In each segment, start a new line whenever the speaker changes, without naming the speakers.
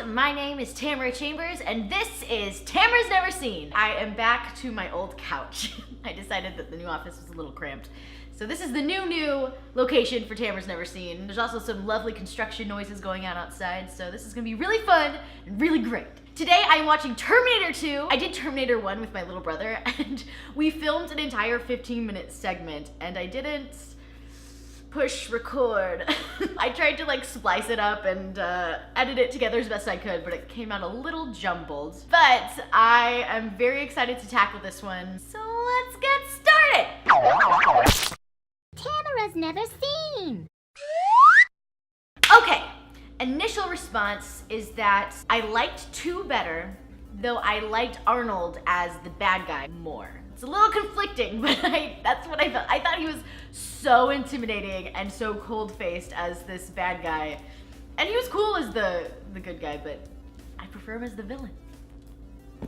my name is Tamara Chambers, and this is Tamara's Never Seen. I am back to my old couch. I decided that the new office was a little cramped. So this is the new location for Tamara's Never Seen. There's also some lovely construction noises going on outside, so this is gonna be really fun and really great. Today I'm watching Terminator 2. I did Terminator 1 with my little brother, and we filmed an entire 15-minute segment, and I didn't push record. I tried to like splice it up and edit it together as best I could, but it came out a little jumbled. But I am very excited to tackle this one, so let's get started!
Tamara's Never Seen.
Okay, initial response is that I liked 2 better, though I liked Arnold as the bad guy more. It's a little conflicting, but that's what I felt. I thought he was so intimidating and so cold-faced as this bad guy. And he was cool as the good guy, but I prefer him as the villain.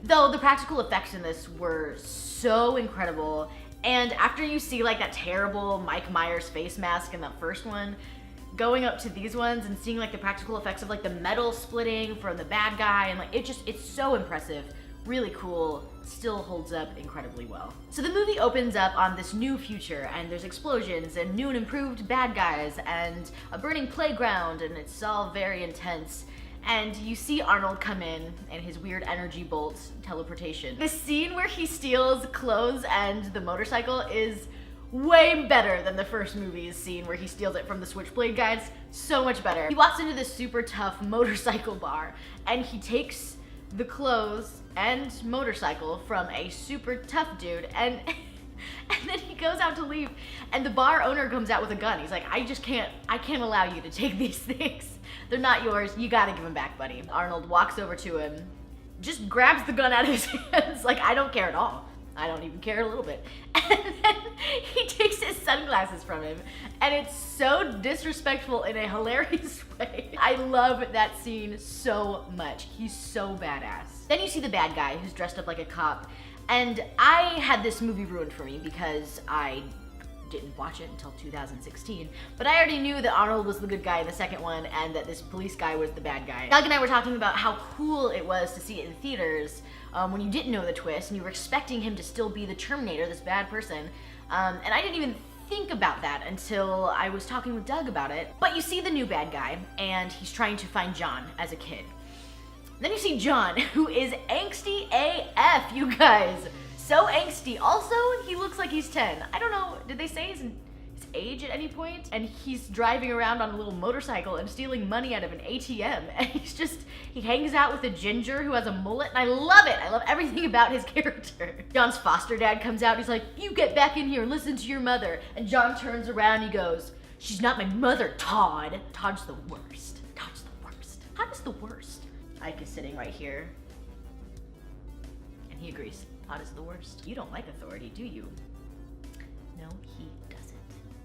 Though the practical effects in this were so incredible, and after you see like that terrible Mike Myers face mask in that first one, going up to these ones and seeing like the practical effects of like the metal splitting from the bad guy, and like it's so impressive. Really cool, still holds up incredibly well. So the movie opens up on this new future, and there's explosions and new and improved bad guys and a burning playground, and it's all very intense. And you see Arnold come in and his weird energy bolt teleportation. The scene where he steals clothes and the motorcycle is way better than the first movie's scene where he steals it from the Switchblade guys. So much better. He walks into this super tough motorcycle bar and he takes the clothes and motorcycle from a super tough dude, and then he goes out to leave, and the bar owner comes out with a gun. He's like, I can't allow you to take these things. They're not yours. You gotta give them back, buddy. Arnold walks over to him, just grabs the gun out of his hands, like, I don't care at all. I don't even care a little bit. And then he takes his sunglasses from him, and it's so disrespectful in a hilarious way. I love that scene so much. He's so badass. Then you see the bad guy who's dressed up like a cop, and I had this movie ruined for me because I didn't watch it until 2016, but I already knew that Arnold was the good guy in the second one and that this police guy was the bad guy. Doug and I were talking about how cool it was to see it in theaters when you didn't know the twist and you were expecting him to still be the Terminator, this bad person, and I didn't even think about that until I was talking with Doug about it. But you see the new bad guy, and he's trying to find John as a kid. Then you see John, who is angsty AF, you guys. So angsty. Also, he looks like he's 10. I don't know, did they say his age at any point? And he's driving around on a little motorcycle and stealing money out of an ATM. And he hangs out with a ginger who has a mullet, and I love it. I love everything about his character. John's foster dad comes out, he's like, you get back in here and listen to your mother. And John turns around, he goes, she's not my mother, Todd. Todd's the worst. Todd's the worst. Todd's the worst. Ike is sitting right here, and he agrees. Todd is the worst. You don't like authority, do you? No, he doesn't.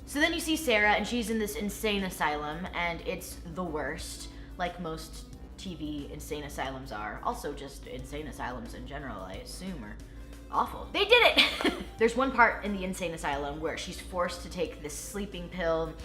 So then you see Sarah, and she's in this insane asylum, and it's the worst, like most TV insane asylums are. Also just insane asylums in general, I assume, are awful. They did it! There's one part in the insane asylum where she's forced to take this sleeping pill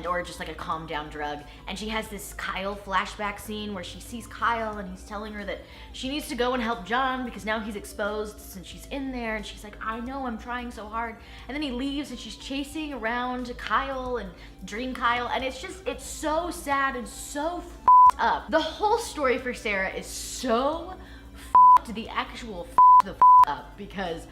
or just like a calm down drug, and she has this Kyle flashback scene where she sees Kyle and he's telling her that she needs to go and help John because now he's exposed since she's in there, and she's like, I know, I'm trying so hard. And then he leaves and she's chasing around Kyle and Dream Kyle, and it's so sad and so f***ed up. The whole story for Sarah is so f***ed the actual up because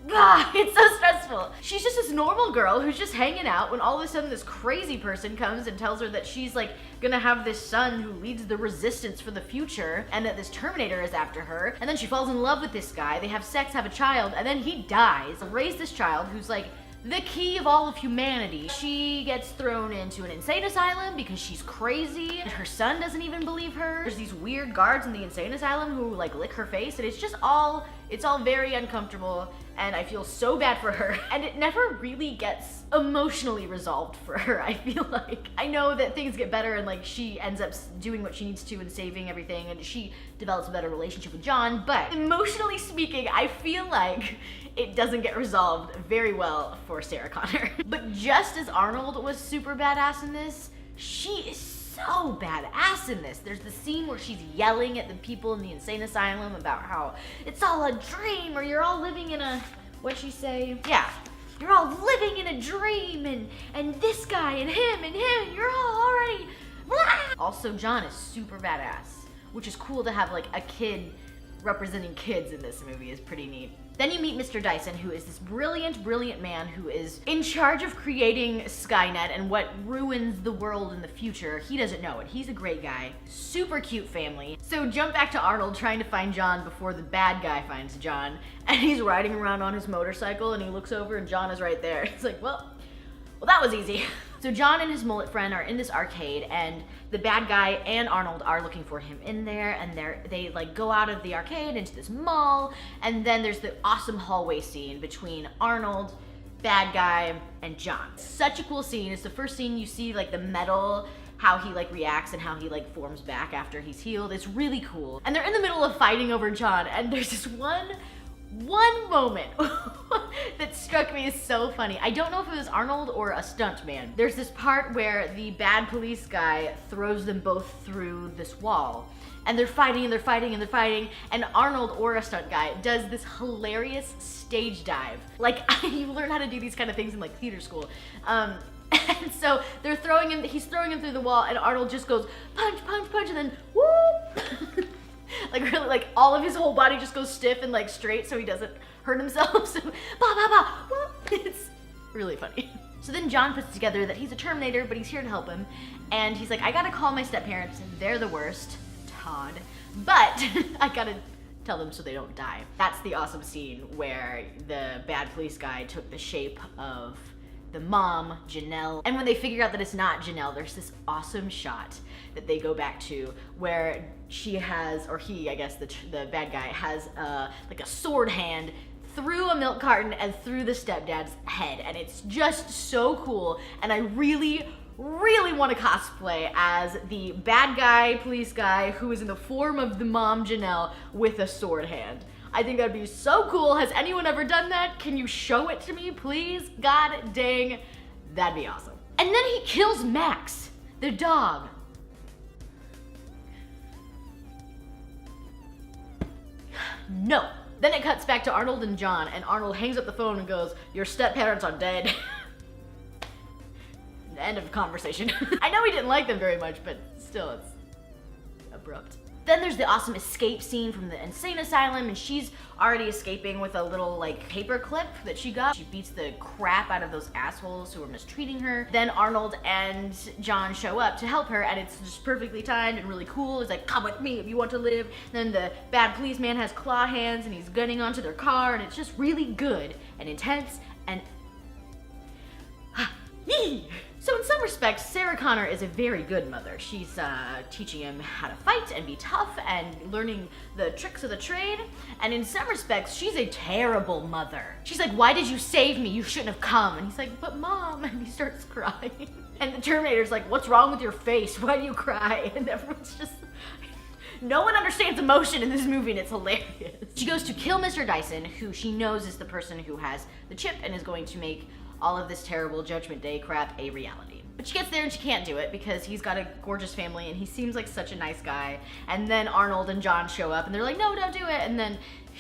it's so stressful. She's just this normal girl who's just hanging out when all of a sudden this crazy person comes and tells her that she's like gonna have this son who leads the resistance for the future, and that this Terminator is after her, and then she falls in love with this guy, they have sex, have a child, and then he dies. Raise this child who's like the key of all of humanity. She gets thrown into an insane asylum because she's crazy, and her son doesn't even believe her. There's these weird guards in the insane asylum who like lick her face, and it's all very uncomfortable, and I feel so bad for her. And it never really gets emotionally resolved for her, I feel like. I know that things get better and like she ends up doing what she needs to and saving everything, and she develops a better relationship with John, but emotionally speaking, I feel like it doesn't get resolved very well for Sarah Connor. But just as Arnold was super badass in this, she is so badass in this. There's the scene where she's yelling at the people in the insane asylum about how it's all a dream, or you're all living in a, what'd she say? Yeah, you're all living in a dream, and this guy and him, and you're all already, blah. Also, John is super badass, which is cool to have like a kid representing kids in this movie is pretty neat. Then you meet Mr. Dyson, who is this brilliant, brilliant man who is in charge of creating Skynet and what ruins the world in the future. He doesn't know it. He's a great guy. Super cute family. So jump back to Arnold trying to find John before the bad guy finds John. And he's riding around on his motorcycle and he looks over and John is right there. It's like, well, that was easy. So John and his mullet friend are in this arcade and the bad guy and Arnold are looking for him in there, and they like go out of the arcade into this mall, and then there's the awesome hallway scene between Arnold, bad guy, and John. Such a cool scene. It's the first scene you see like the metal, how he like reacts and how he like forms back after he's healed. It's really cool. And they're in the middle of fighting over John, and there's this one moment that struck me as so funny. I don't know if it was Arnold or a stunt man. There's this part where the bad police guy throws them both through this wall, and they're fighting and they're fighting and they're fighting, and Arnold, or a stunt guy, does this hilarious stage dive. Like, you learn how to do these kind of things in like theater school. And so they're throwing him, he's throwing him through the wall, and Arnold just goes punch, punch, punch, and then whoop. Like really, like all of his whole body just goes stiff and like straight so he doesn't hurt himself. So, bah, bah, bah, whoop. It's really funny. So then John puts together that he's a Terminator, but he's here to help him. And he's like, I gotta call my step-parents. They're the worst, Todd. But I gotta tell them so they don't die. That's the awesome scene where the bad police guy took the shape of the mom, Janelle. And when they figure out that it's not Janelle, there's this awesome shot that they go back to where she has, or he, I guess, the bad guy has like a sword hand through a milk carton and through the stepdad's head. And it's just so cool. And I really want to cosplay as the bad guy, police guy, who is in the form of the mom, Janelle, with a sword hand. I think that'd be so cool. Has anyone ever done that? Can you show it to me, please? God dang, that'd be awesome. And then he kills Max, the dog. No. Then it cuts back to Arnold and John, and Arnold hangs up the phone and goes, your step-parents are dead. End of conversation. I know he didn't like them very much, but still, it's abrupt. Then there's the awesome escape scene from the insane asylum, and she's already escaping with a little like paper clip that she got. She beats the crap out of those assholes who are mistreating her. Then Arnold and John show up to help her, and it's just perfectly timed and really cool. It's like, come with me if you want to live. Then the bad policeman has claw hands and he's gunning onto their car, and it's just really good and intense and So in some respects, Sarah Connor is a very good mother. She's teaching him how to fight and be tough and learning the tricks of the trade. And in some respects, she's a terrible mother. She's like, why did you save me? You shouldn't have come. And he's like, but mom, and he starts crying. And the Terminator's like, what's wrong with your face? Why do you cry? And everyone's just, no one understands emotion in this movie, and it's hilarious. She goes to kill Mr. Dyson, who she knows is the person who has the chip and is going to make all of this terrible Judgment Day crap a reality. But she gets there and she can't do it because he's got a gorgeous family and he seems like such a nice guy. And then Arnold and John show up and they're like, no, don't do it. And then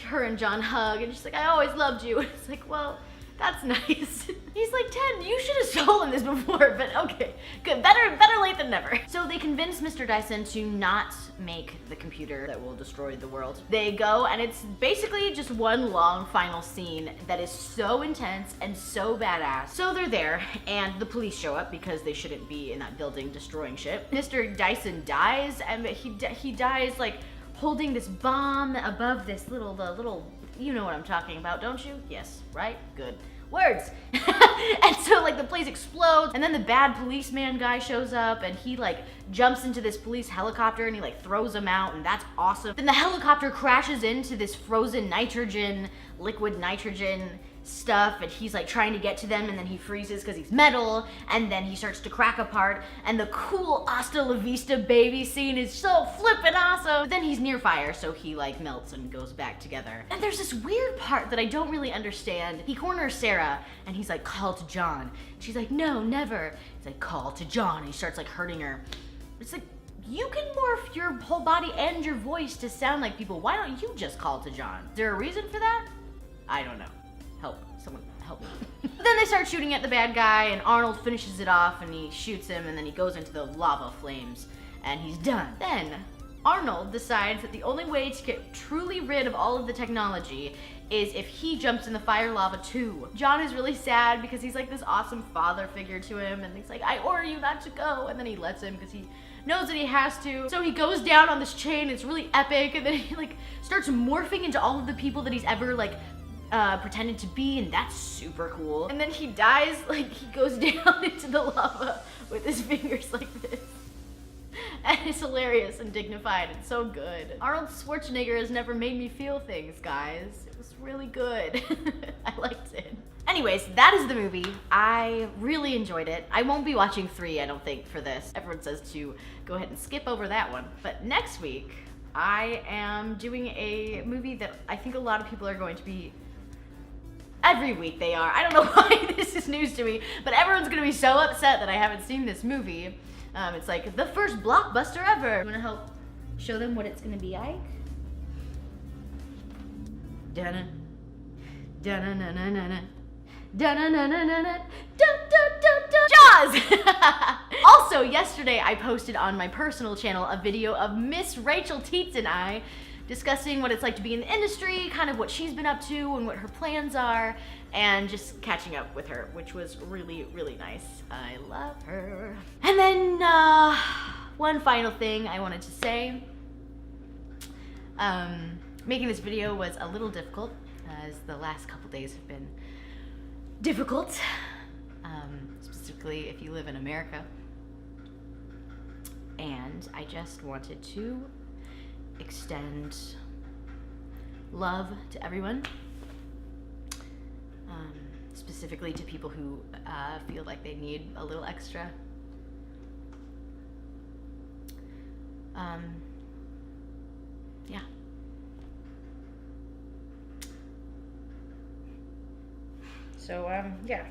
her and John hug and she's like, I always loved you. And it's like, well, that's nice. He's like, 10, you should have stolen this before, but okay, good, better late than never. So they convince Mr. Dyson to not make the computer that will destroy the world. They go, and it's basically just one long final scene that is so intense and so badass. So they're there, and the police show up because they shouldn't be in that building destroying shit. Mr. Dyson dies, and he dies like holding this bomb above this little, you know what I'm talking about, don't you? Yes, right? Good. Words. And so like the place explodes, and then the bad policeman guy shows up and he like jumps into this police helicopter and he like throws him out, and that's awesome. Then the helicopter crashes into this frozen nitrogen, liquid nitrogen stuff, and he's like trying to get to them, and then he freezes because he's metal, and then he starts to crack apart, and the cool hasta la vista baby scene is so flippin' awesome. But then he's near fire, so he like melts and goes back together. And there's this weird part that I don't really understand. He corners Sarah and he's like, call to John. She's like, no, never. He's like, call to John, and he starts like hurting her. It's like, you can morph your whole body and your voice to sound like people. Why don't you just call to John? Is there a reason for that? I don't know. Help. Someone help me. Then they start shooting at the bad guy, and Arnold finishes it off, and he shoots him, and then he goes into the lava flames, and he's done. Then Arnold decides that the only way to get truly rid of all of the technology is if he jumps in the fire lava too. John is really sad because he's like this awesome father figure to him, and he's like, I order you not to go, and then he lets him because he knows that he has to. So he goes down on this chain, it's really epic, and then he like starts morphing into all of the people that he's ever like pretended to be, and that's super cool. And then he dies, like he goes down into the lava with his fingers like this. And it's hilarious and dignified and so good. Arnold Schwarzenegger has never made me feel things, guys. It was really good. I liked it. Anyways, that is the movie. I really enjoyed it. I won't be watching 3, I don't think, for this. Everyone says to go ahead and skip over that one. But next week, I am doing a movie that I think a lot of people are going to be... Every week they are. I don't know why this is news to me, but everyone's gonna be so upset that I haven't seen this movie. It's like the first blockbuster ever. You wanna help show them what it's gonna be like? Dun dun dun dun dun dun dun dun dun. Jaws! Also, yesterday I posted on my personal channel a video of Miss Rachel Teets and I discussing what it's like to be in the industry, kind of what she's been up to and what her plans are, and just catching up with her, which was really, really nice. I love her. And then, one final thing I wanted to say. Making this video was a little difficult, as the last couple days have been difficult, specifically if you live in America. And I just wanted to extend love to everyone, specifically to people who feel like they need a little extra. Yeah. So, yeah.